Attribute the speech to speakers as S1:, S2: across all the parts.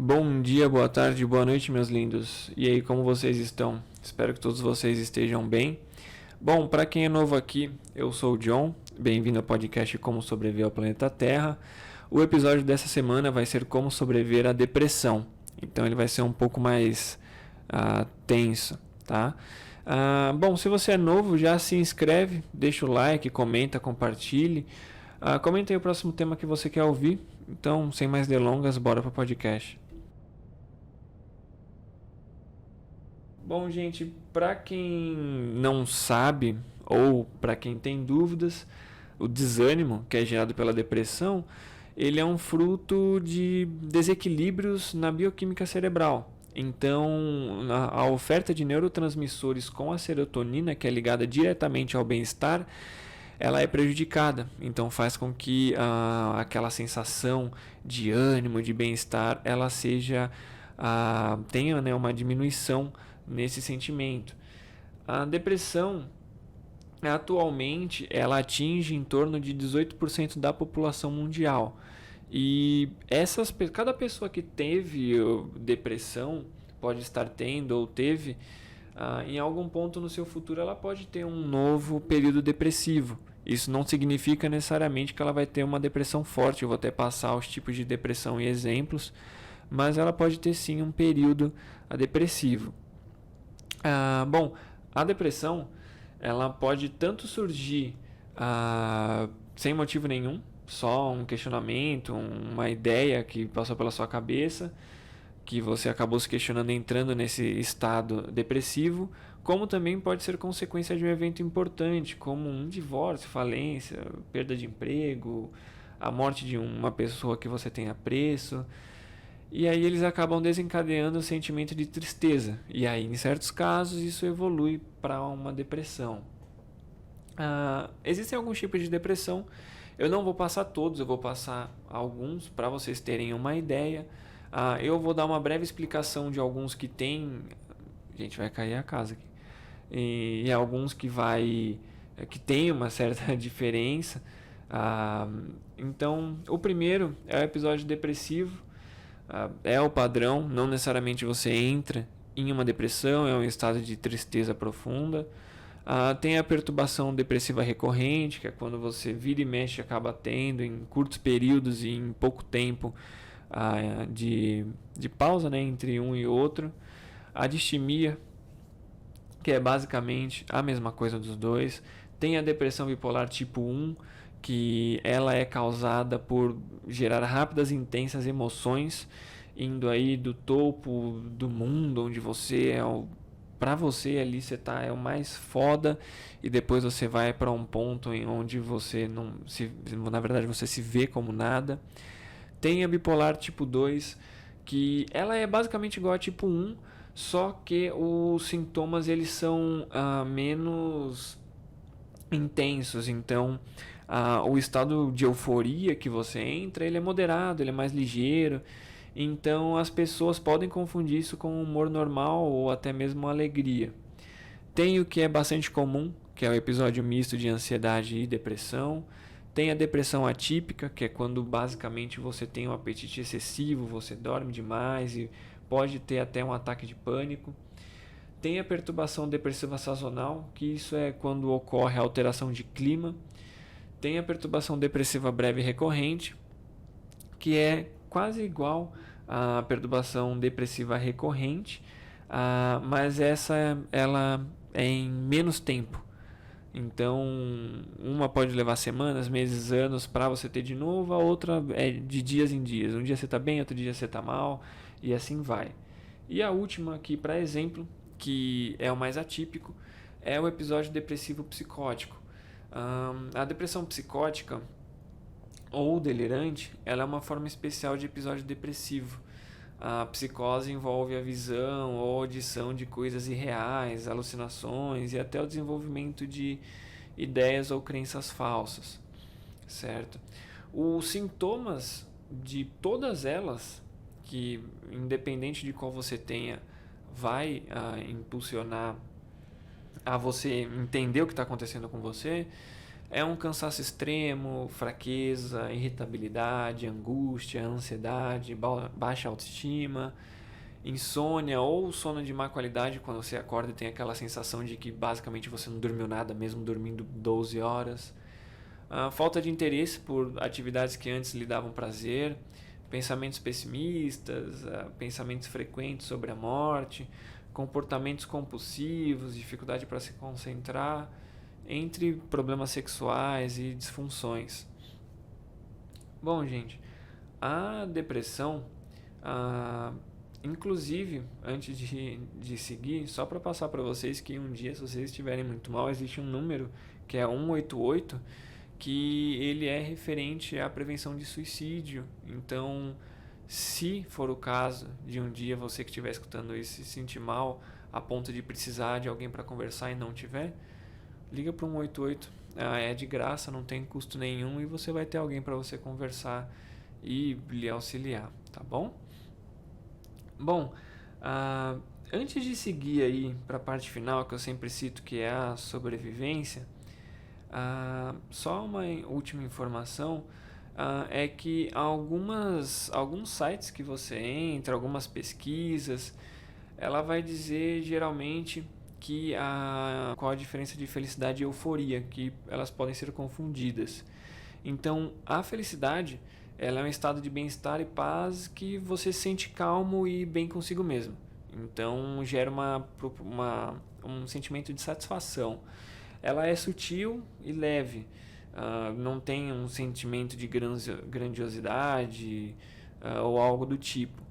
S1: Bom dia, boa tarde, boa noite, meus lindos. E aí, como vocês estão? Espero que todos vocês estejam bem. Bom, para quem é novo aqui, eu sou o John. Bem-vindo ao podcast Como Sobreviver ao Planeta Terra. O episódio dessa semana vai ser Como Sobreviver à Depressão. Então ele vai ser um pouco mais tenso, tá? Bom, se você é novo, já se inscreve, deixa o like, comenta, compartilhe. Comenta aí o próximo tema que você quer ouvir. Então, sem mais delongas, bora para o podcast. Bom, gente, para quem não sabe ou para quem tem dúvidas, o desânimo, que é gerado pela depressão, ele é um fruto de desequilíbrios na bioquímica cerebral. Então, a oferta de neurotransmissores com a serotonina, que é ligada diretamente ao bem-estar, ela é prejudicada. Então, faz com que aquela sensação de ânimo, de bem-estar, ela tenha, né, uma diminuição nesse sentimento. A depressão, atualmente, ela atinge em torno de 18% da população mundial. E cada pessoa que teve depressão, pode estar tendo ou teve, em algum ponto no seu futuro ela pode ter um novo período depressivo. Isso não significa necessariamente que ela vai ter uma depressão forte. Eu vou até passar os tipos de depressão e exemplos, mas ela pode ter sim um período depressivo. Bom, a depressão ela pode tanto surgir sem motivo nenhum, só um questionamento, uma ideia que passou pela sua cabeça, que você acabou se questionando entrando nesse estado depressivo, como também pode ser consequência de um evento importante, como um divórcio, falência, perda de emprego, a morte de uma pessoa que você tem apreço. E aí eles acabam desencadeando o sentimento de tristeza. E aí, em certos casos, isso evolui para uma depressão. Existem alguns tipos de depressão. Eu não vou passar todos, eu vou passar alguns para vocês terem uma ideia. Eu vou dar uma breve explicação de alguns que tem. Gente, vai cair a casa aqui. E alguns que tem uma certa diferença. Então, o primeiro é o episódio depressivo. É o padrão, não necessariamente você entra em uma depressão, é um estado de tristeza profunda. Tem a perturbação depressiva recorrente, que é quando você vira e mexe e acaba tendo em curtos períodos e em pouco tempo de pausa, né, entre um e outro. A distimia, que é basicamente a mesma coisa dos dois. Tem a depressão bipolar tipo 1, que ela é causada por gerar rápidas e intensas emoções, indo aí do topo do mundo, onde você para você ali você é o mais foda, e depois você vai para um ponto em onde você não se, na verdade você se vê como nada. Tem a bipolar tipo 2, que ela é basicamente igual a tipo 1, só que os sintomas eles são menos intensos. Então, o estado de euforia que você entra, ele é moderado, ele é mais ligeiro. Então, as pessoas podem confundir isso com humor normal ou até mesmo alegria. Tem o que é bastante comum, que é o episódio misto de ansiedade e depressão. Tem a depressão atípica, que é quando basicamente você tem um apetite excessivo, você dorme demais e pode ter até um ataque de pânico. Tem a perturbação depressiva sazonal, que isso é quando ocorre a alteração de clima. Tem a perturbação depressiva breve recorrente, que é quase igual à perturbação depressiva recorrente, mas ela é em menos tempo. Então, uma pode levar semanas, meses, anos para você ter de novo, a outra é de dias em dias. Um dia você está bem, outro dia você está mal, e assim vai. E a última aqui, para exemplo, que é o mais atípico, é o episódio depressivo psicótico. A depressão psicótica ou delirante, ela é uma forma especial de episódio depressivo. A psicose envolve a visão ou audição de coisas irreais, alucinações e até o desenvolvimento de ideias ou crenças falsas, certo? Os sintomas de todas elas, que independente de qual você tenha, vai impulsionar a você entender o que está acontecendo com você, É um cansaço extremo, fraqueza, irritabilidade, angústia, ansiedade, baixa autoestima, insônia ou sono de má qualidade, quando você acorda e tem aquela sensação de que basicamente você não dormiu nada, mesmo dormindo 12 horas. Falta de interesse por atividades que antes lhe davam prazer, pensamentos pessimistas, pensamentos frequentes sobre a morte, comportamentos compulsivos, dificuldade para se concentrar, entre problemas sexuais e disfunções. Bom, gente, a depressão, inclusive, antes de seguir, só para passar para vocês que um dia, se vocês estiverem muito mal, existe um número que é 188, que ele é referente à prevenção de suicídio. Então, se for o caso de um dia você que estiver escutando isso se sentir mal a ponto de precisar de alguém para conversar e não tiver, liga para o 188. É de graça, não tem custo nenhum e você vai ter alguém para você conversar e lhe auxiliar, tá bom? Bom, antes de seguir aí para a parte final, que eu sempre cito, que é a sobrevivência, só uma última informação, é que alguns sites que você entra, algumas pesquisas, ela vai dizer geralmente que qual a diferença de felicidade e euforia, que elas podem ser confundidas. Então, a felicidade, ela é um estado de bem-estar e paz que você se sente calmo e bem consigo mesmo. Então, gera um sentimento de satisfação. Ela é sutil e leve, não tem um sentimento de grandiosidade ou algo do tipo.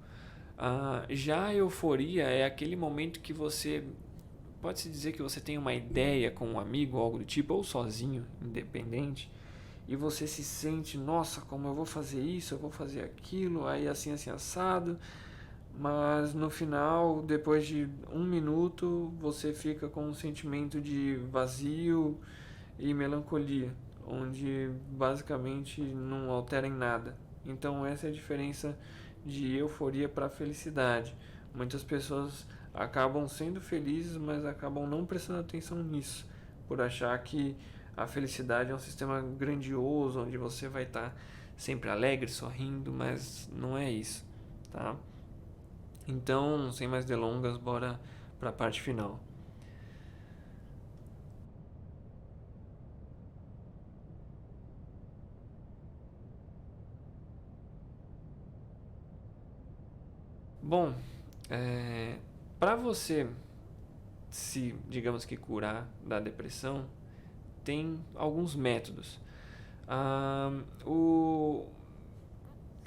S1: Já a euforia é aquele momento que você pode-se dizer que você tem uma ideia com um amigo ou algo do tipo, ou sozinho, independente, e você se sente, nossa, como eu vou fazer isso, eu vou fazer aquilo, aí assim assado, mas no final, depois de 1 minuto, você fica com um sentimento de vazio e melancolia, onde basicamente não altera em nada. Então essa é a diferença de euforia para felicidade. Muitas pessoas acabam sendo felizes, mas acabam não prestando atenção nisso, por achar que a felicidade é um sistema grandioso, onde você vai estar sempre alegre, sorrindo, mas não é isso, tá? Então, sem mais delongas, bora para a parte final. Bom, para você se, digamos que, curar da depressão, tem alguns métodos.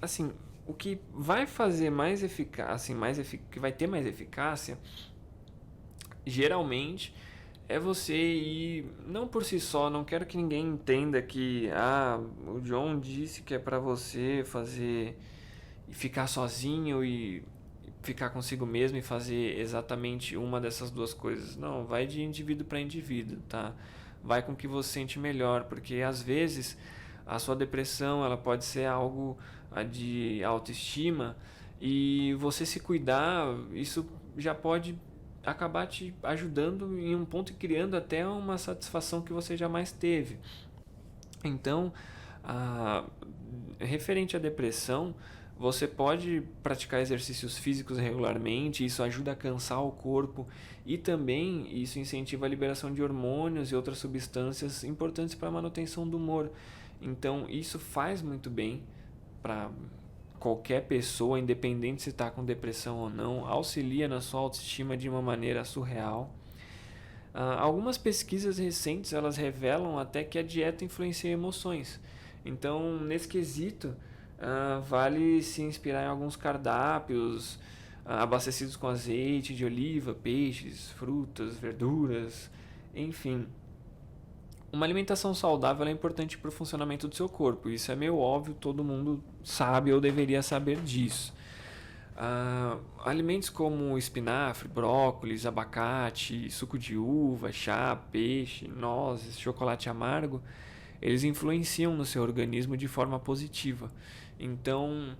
S1: Assim, o que vai fazer mais eficácia, que vai ter mais eficácia, geralmente é você ir, não por si só, não quero que ninguém entenda que o John disse que é para você fazer e ficar sozinho e ficar consigo mesmo e fazer exatamente uma dessas duas coisas. Não, vai de indivíduo para indivíduo, tá? Vai com o que você sente melhor, porque às vezes a sua depressão ela pode ser algo de autoestima e você se cuidar, isso já pode acabar te ajudando em um ponto e criando até uma satisfação que você jamais teve. Então, referente à depressão, você pode praticar exercícios físicos regularmente, isso ajuda a cansar o corpo e também isso incentiva a liberação de hormônios e outras substâncias importantes para a manutenção do humor. Então, isso faz muito bem para qualquer pessoa, independente se está com depressão ou não, auxilia na sua autoestima de uma maneira surreal. Algumas pesquisas recentes elas revelam até que a dieta influencia emoções. Então, nesse quesito, vale se inspirar em alguns cardápios abastecidos com azeite de oliva, peixes, frutas, verduras, enfim. Uma alimentação saudável é importante para o funcionamento do seu corpo. Isso é meio óbvio, todo mundo sabe ou deveria saber disso. Alimentos como espinafre, brócolis, abacate, suco de uva, chá, peixe, nozes, chocolate amargo, eles influenciam no seu organismo de forma positiva. Então,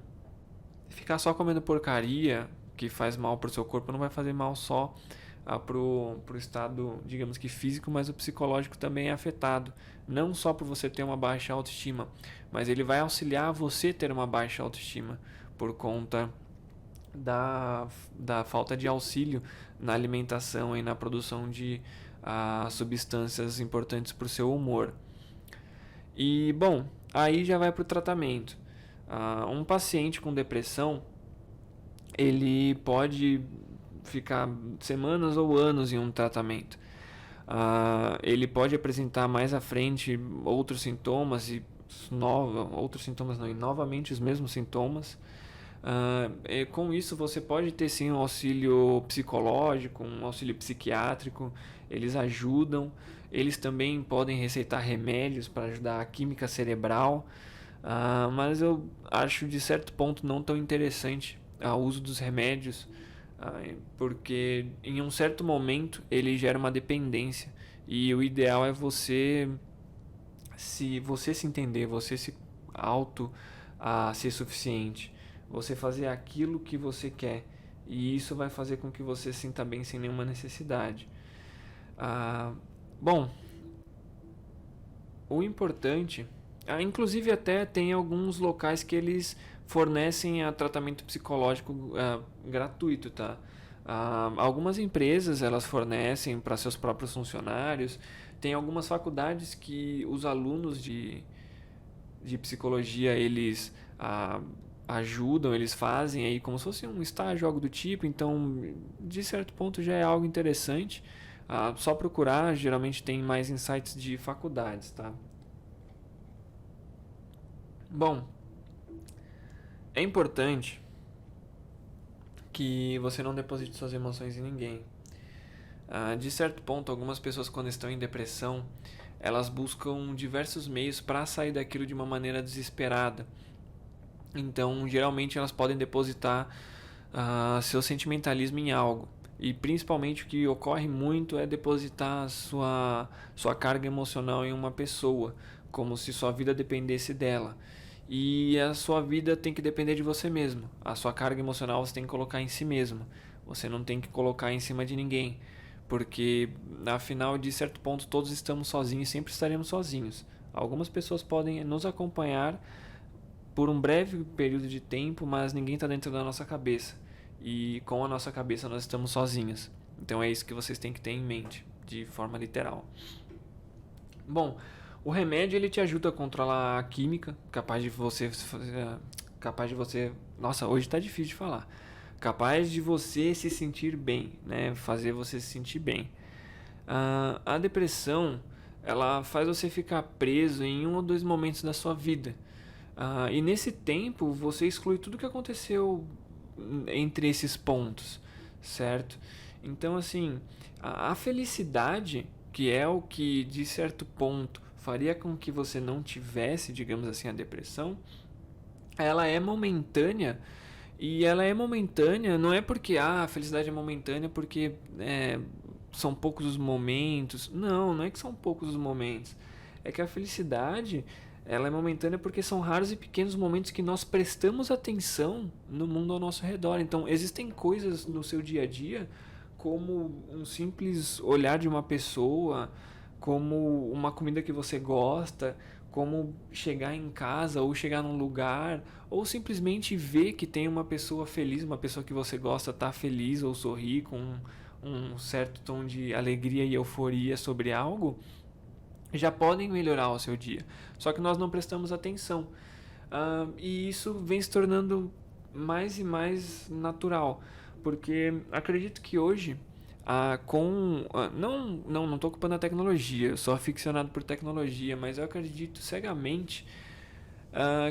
S1: ficar só comendo porcaria que faz mal para o seu corpo não vai fazer mal só pro estado, digamos que físico, mas o psicológico também é afetado. Não só por você ter uma baixa autoestima, mas ele vai auxiliar você a ter uma baixa autoestima por conta da falta de auxílio na alimentação e na produção de substâncias importantes para o seu humor. E, bom, aí já vai para o tratamento. Um paciente com depressão, ele pode ficar semanas ou anos em um tratamento. Ele pode apresentar mais à frente outros sintomas e novamente os mesmos sintomas. Com isso você pode ter sim um auxílio psicológico, um auxílio psiquiátrico, eles ajudam, eles também podem receitar remédios para ajudar a química cerebral, mas eu acho de certo ponto não tão interessante o uso dos remédios, porque em um certo momento ele gera uma dependência e o ideal é você se entender, você se auto ser suficiente, você fazer aquilo que você quer, e isso vai fazer com que você se sinta bem sem nenhuma necessidade. Bom, o importante, inclusive até tem alguns locais que eles fornecem tratamento psicológico gratuito, tá? Algumas empresas elas fornecem para seus próprios funcionários. Tem algumas faculdades que os alunos de psicologia eles ajudam, eles fazem aí como se fosse um estágio, algo do tipo. Então, de certo ponto já é algo interessante. Só procurar, geralmente tem mais insights de faculdades, tá? Bom, é importante que você não deposite suas emoções em ninguém. De certo ponto, algumas pessoas quando estão em depressão, elas buscam diversos meios para sair daquilo de uma maneira desesperada. Então, geralmente elas podem depositar seu sentimentalismo em algo. E principalmente o que ocorre muito é depositar sua carga emocional em uma pessoa, como se sua vida dependesse dela. E a sua vida tem que depender de você mesmo. A sua carga emocional você tem que colocar em si mesmo. Você não tem que colocar em cima de ninguém. Porque, afinal, de certo ponto, todos estamos sozinhos e sempre estaremos sozinhos. Algumas pessoas podem nos acompanhar por um breve período de tempo, mas ninguém está dentro da nossa cabeça. E com a nossa cabeça nós estamos sozinhos. Então é isso que vocês têm que ter em mente, de forma literal. Bom, o remédio ele te ajuda a controlar a química, capaz de você... Nossa, hoje está difícil de falar. Capaz de você se sentir bem, né? Fazer você se sentir bem. A depressão, ela faz você ficar preso em um ou dois momentos da sua vida. E nesse tempo, você exclui tudo que aconteceu entre esses pontos, certo? Então, assim, a felicidade, que é o que, de certo ponto, faria com que você não tivesse, digamos assim, a depressão, ela é momentânea. E ela é momentânea, não é porque a felicidade é momentânea porque são poucos os momentos. Não é que são poucos os momentos. É que a felicidade ela é momentânea porque são raros e pequenos momentos que nós prestamos atenção no mundo ao nosso redor. Então, existem coisas no seu dia a dia, como um simples olhar de uma pessoa, como uma comida que você gosta, como chegar em casa ou chegar num lugar, ou simplesmente ver que tem uma pessoa feliz, uma pessoa que você gosta tá feliz ou sorri com um certo tom de alegria e euforia sobre algo, já podem melhorar o seu dia. Só que nós não prestamos atenção. E isso vem se tornando mais e mais natural. Porque acredito que hoje, não estou ocupando a tecnologia, eu sou aficionado por tecnologia, mas eu acredito cegamente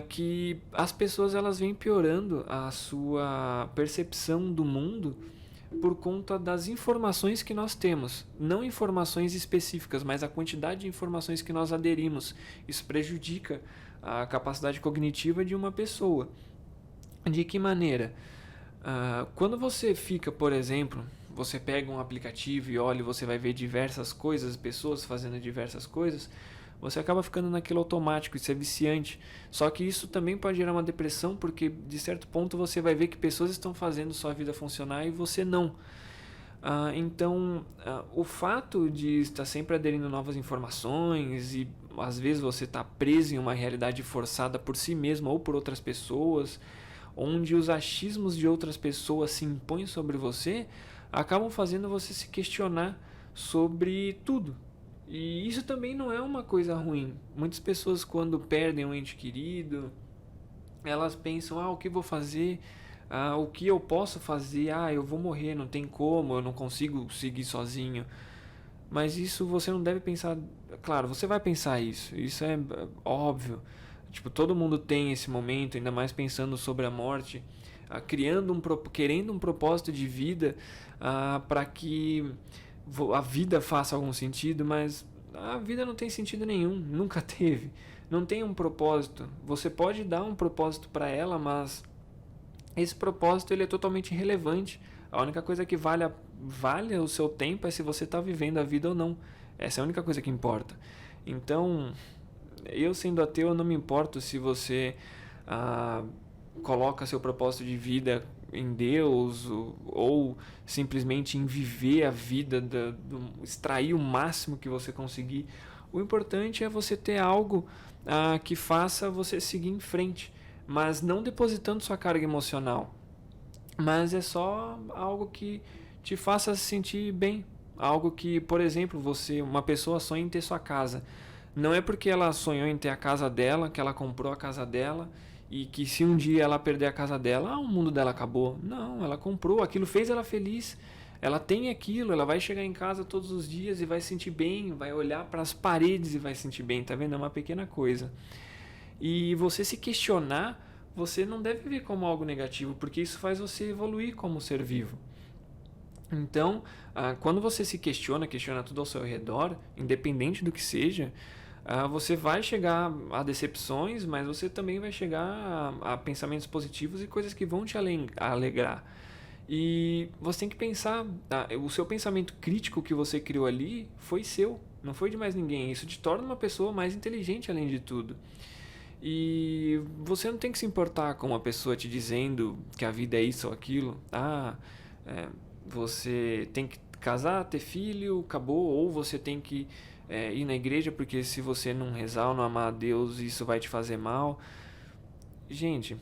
S1: que as pessoas elas vêm piorando a sua percepção do mundo por conta das informações que nós temos, não informações específicas, mas a quantidade de informações que nós aderimos. Isso prejudica a capacidade cognitiva de uma pessoa. De que maneira? Quando você fica, por exemplo, você pega um aplicativo e olha, você vai ver diversas coisas, pessoas fazendo diversas coisas, você acaba ficando naquilo automático, isso é viciante. Só que isso também pode gerar uma depressão, porque de certo ponto você vai ver que pessoas estão fazendo sua vida funcionar e você não. Então, o fato de estar sempre aderindo a novas informações e às vezes você está preso em uma realidade forçada por si mesmo ou por outras pessoas, onde os achismos de outras pessoas se impõem sobre você, acabam fazendo você se questionar sobre tudo. E isso também não é uma coisa ruim. Muitas pessoas, quando perdem um ente querido, elas pensam: o que vou fazer? O que eu posso fazer? Eu vou morrer, não tem como, eu não consigo seguir sozinho. Mas isso você não deve pensar. Claro, você vai pensar isso é óbvio. Tipo, todo mundo tem esse momento, ainda mais pensando sobre a morte, querendo um propósito de vida, para que a vida faça algum sentido, mas a vida não tem sentido nenhum, nunca teve. Não tem um propósito. Você pode dar um propósito para ela, mas esse propósito ele é totalmente irrelevante. A única coisa que vale o seu tempo é se você está vivendo a vida ou não. Essa é a única coisa que importa. Então, eu sendo ateu, eu não me importo se você coloca seu propósito de vida em Deus ou simplesmente em viver a vida, extrair o máximo que você conseguir. O importante é você ter algo que faça você seguir em frente, mas não depositando sua carga emocional, mas é só algo que te faça se sentir bem. Algo que, por exemplo, uma pessoa sonha em ter sua casa. Não é porque ela sonhou em ter a casa dela, que ela comprou a casa dela, e que se um dia ela perder a casa dela, o mundo dela acabou. Não, ela comprou, aquilo fez ela feliz. Ela tem aquilo, ela vai chegar em casa todos os dias e vai se sentir bem, vai olhar para as paredes e vai se sentir bem, tá vendo? É uma pequena coisa. E você se questionar, você não deve ver como algo negativo, porque isso faz você evoluir como ser vivo. Então, quando você se questiona tudo ao seu redor, independente do que seja, você vai chegar a decepções, mas você também vai chegar a pensamentos positivos e coisas que vão te alegrar. E você tem que pensar, o seu pensamento crítico que você criou ali foi seu, não foi de mais ninguém. Isso te torna uma pessoa mais inteligente além de tudo. E você não tem que se importar com uma pessoa te dizendo que a vida é isso ou aquilo. Você tem que casar, ter filho, acabou. Ou você tem que ir na igreja, porque se você não rezar ou não amar a Deus, isso vai te fazer mal. Gente,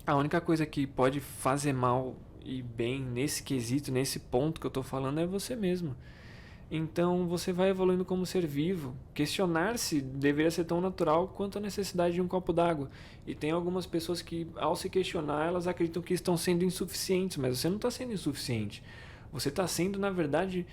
S1: a única coisa que pode fazer mal e bem nesse quesito, nesse ponto que eu tô falando, é você mesmo. Então você vai evoluindo como ser vivo. Questionar-se deveria ser tão natural quanto a necessidade de um copo d'água. E tem algumas pessoas que, ao se questionar, elas acreditam que estão sendo insuficientes, mas você não está sendo insuficiente. Você está sendo, na verdade,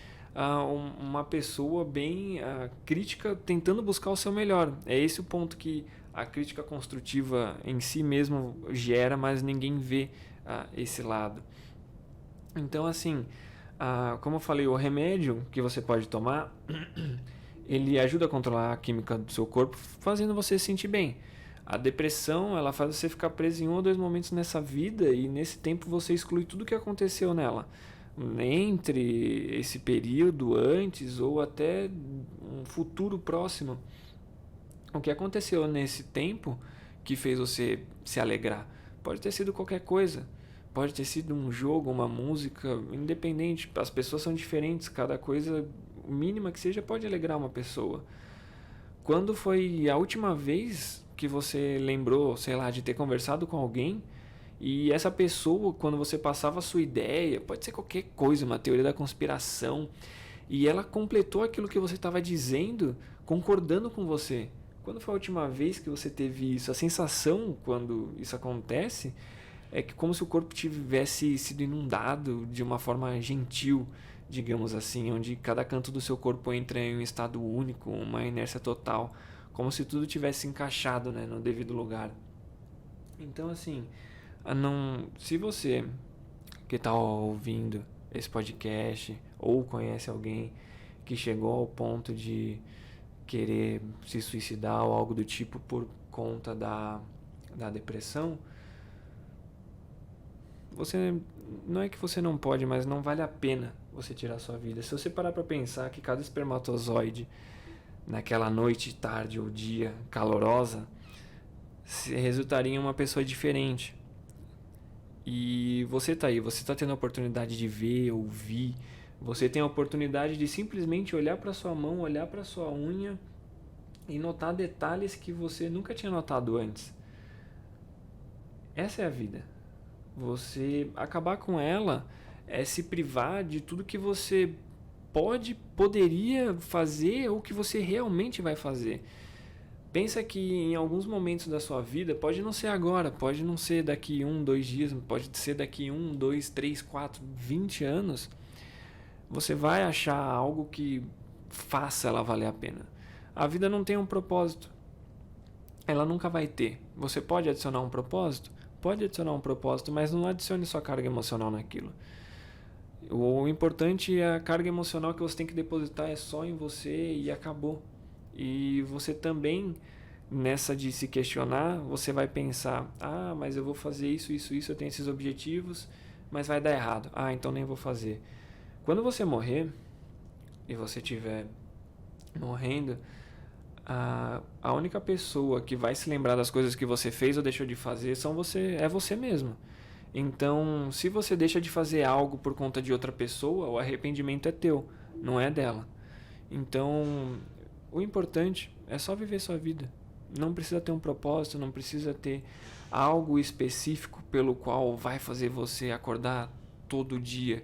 S1: uma pessoa bem crítica, tentando buscar o seu melhor. É esse o ponto que a crítica construtiva em si mesmo gera, mas ninguém vê esse lado. Então, assim, como eu falei, o remédio que você pode tomar, ele ajuda a controlar a química do seu corpo, fazendo você se sentir bem. A depressão, ela faz você ficar preso em um ou dois momentos nessa vida e nesse tempo você exclui tudo o que aconteceu nela. Entre esse período, antes ou até um futuro próximo. O que aconteceu nesse tempo que fez você se alegrar? Pode ter sido qualquer coisa. Pode ter sido um jogo, uma música, independente. As pessoas são diferentes, cada coisa mínima que seja pode alegrar uma pessoa. Quando foi a última vez que você lembrou, sei lá, de ter conversado com alguém e essa pessoa, quando você passava a sua ideia, pode ser qualquer coisa, uma teoria da conspiração, e ela completou aquilo que você estava dizendo, concordando com você? Quando foi a última vez que você teve isso? A sensação quando isso acontece é que como se o corpo tivesse sido inundado de uma forma gentil, digamos assim, onde cada canto do seu corpo entra em um estado único, uma inércia total, como se tudo tivesse encaixado, né, no devido lugar. Então, assim, se você que está ouvindo esse podcast ou conhece alguém que chegou ao ponto de querer se suicidar ou algo do tipo por conta da depressão, você não é que você não pode, mas não vale a pena você tirar sua vida. Se você parar para pensar que cada espermatozoide naquela noite, tarde ou dia calorosa resultaria em uma pessoa diferente. E você tá aí, você tá tendo a oportunidade de ver, ouvir, Você tem a oportunidade de simplesmente olhar para sua mão, olhar para sua unha e notar detalhes que você nunca tinha notado antes. Essa é a vida. Você acabar com ela é se privar de tudo que você poderia fazer ou que você realmente vai fazer. Pensa que em alguns momentos da sua vida, pode não ser agora, pode não ser daqui 2 dias, pode ser daqui 2, 3, 4, 20 anos, você vai achar algo que faça ela valer a pena. A vida não tem um propósito. Ela nunca vai ter. Você pode adicionar um propósito? Pode adicionar um propósito, mas não adicione sua carga emocional naquilo. O importante é a carga emocional que você tem que depositar é só em você e acabou. E você também, nessa de se questionar, você vai pensar, mas eu vou fazer isso, eu tenho esses objetivos, mas vai dar errado. Então nem vou fazer. Quando você morrer, e você estiver morrendo, a única pessoa que vai se lembrar das coisas que você fez ou deixou de fazer é você mesmo. Então, se você deixa de fazer algo por conta de outra pessoa, o arrependimento é teu, não é dela. Então, o importante é só viver sua vida. Não precisa ter um propósito, não precisa ter algo específico pelo qual vai fazer você acordar todo dia.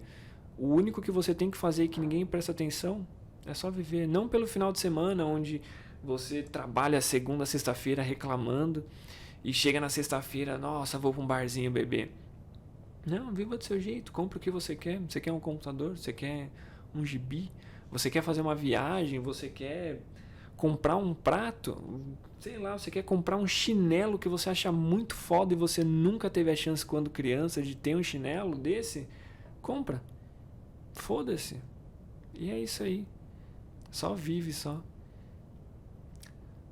S1: O único que você tem que fazer e que ninguém presta atenção é só viver. Não pelo final de semana, onde você trabalha segunda a sexta-feira reclamando e chega na sexta-feira, nossa, vou para um barzinho beber. Não, viva do seu jeito, compra o que você quer. Você quer um computador, você quer um gibi, você quer fazer uma viagem, você quer comprar um prato, sei lá, você quer comprar um chinelo que você acha muito foda e você nunca teve a chance quando criança de ter um chinelo desse, compra. Foda-se. E é isso aí. Só vive, só.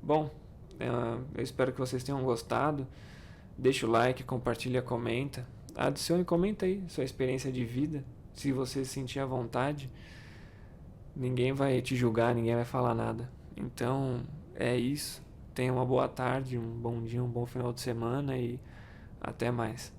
S1: Bom, eu espero que vocês tenham gostado. Deixa o like, compartilha, comenta. Adicione e comenta aí sua experiência de vida. Se você se sentir à vontade, ninguém vai te julgar, ninguém vai falar nada. Então, é isso. Tenha uma boa tarde, um bom dia, um bom final de semana e até mais.